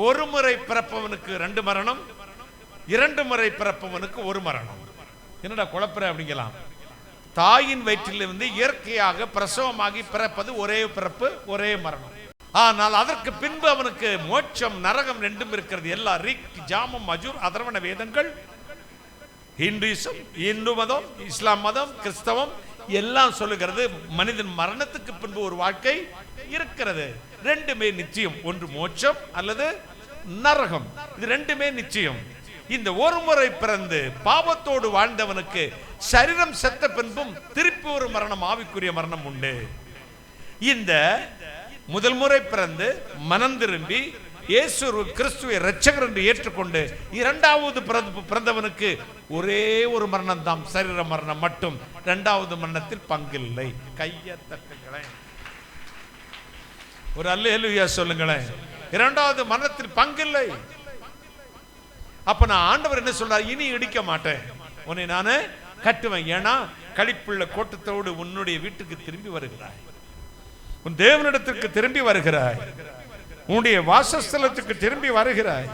ஒரு முறை பிறப்பவனுக்கு 2 மரணம், 2 முறை பிறப்பவனுக்கு 1 மரணம். என்னடா குழப்பற அப்படிங்கலாம். தாயின் வயிற்றிலிருந்து இயற்கையாக பிரசவமாகி பிறப்பது ஒரே பிறப்பு, ஒரே மரணம். ஆனால் அதற்கு பின்பு அவனுக்கு மோட்சம் நரகம் 2 இருக்கிறது. எல்லா ரிக், ஜாமம், அஜூர், அதர்வண வேதங்கள், ஹிந்துயிசம், இந்து மதம், இஸ்லாம் மதம், கிறிஸ்தவம் எல்லாம் சொல்லுகிறது மனிதன் மரணத்துக்கு பின்பு ஒரு வாழ்க்கை இருக்கிறது. 2மே நிச்சயம். ஒன்று மோட்சம் அல்லது நரகம். இது 2மே நிச்சயம். இந்த ஒரு முறை பிறந்து பாவத்தோடு வாழ்ந்தவனுக்கு சரீரம் செத்த பின்பும் திருப்பி ஒரு மரணம், ஆவிக்குரிய மரணம் உண்டு. இந்த முதல் முறை பிறந்து மனம் திரும்பி இயேசு கிறிஸ்துவை இரட்சகர் என்று ஏற்றுக்கொண்டு 2வது பிறந்தவனுக்கு ஒரே ஒரு மரணம் தான், சரீர மரணம் மட்டும். 2வது மரணத்தில் பங்கில்லை. கையை தட்டுங்களேன், ஒரு அல்லேலூயா சொல்லுங்களேன். 2வது மரணத்தில் பங்கில்லை. அப்ப நான் ஆண்டவர் என்ன சொல்றார்? இனி இடிக்க மாட்டேன், உன்னை நானே கட்டுவேன். ஏன்னா களிப்புள்ள கோட்டத்தோடு உன்னுடைய வீட்டுக்கு திரும்பி வருகிறாய், உன் தேவனிடத்திற்கு திரும்பி வருகிறாய், உன்னுடைய வாசஸ்தலத்துக்கு திரும்பி வருகிறாய்.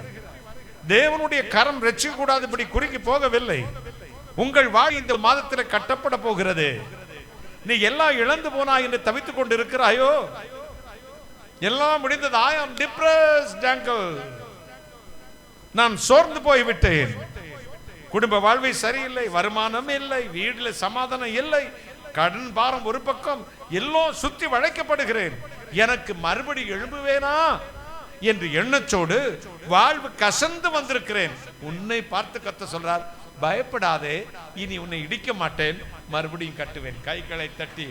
தேவனுடைய கரம் ரட்சிக்க கூடாதபடி குறுக்கி போகவில்லை. உங்கள் வாய் இந்த மாதத்தில் கட்டப்பட போகிறது. நீ எல்லாம் இழந்து போனாய் என்று தவித்துக் கொண்டு இருக்கிறாயோ? எல்லாம் முடிந்தது. I am depressed uncle. நான் சோர்ந்து போய்விட்டேன். குடும்ப வாழ்வை சரியில்லை, வருமானம் இல்லை, வீட்டில் சமாதானம் இல்லை, கடன் பாரம் ஒரு பக்கம், எல்லாம் சுத்தி வளைக்கப்படுகிறேன். எனக்கு மறுபடி எழும்புவேனா என்று எண்ணச்சோடு வாழ்வு கசந்து வந்திருக்கிறேன். உன்னை பார்த்து கத்த சொல்றார், பயப்படாதே, இனி உன்னை இடிக்க மாட்டேன், மறுபடியும் கட்டுவேன். கைகளை தட்டி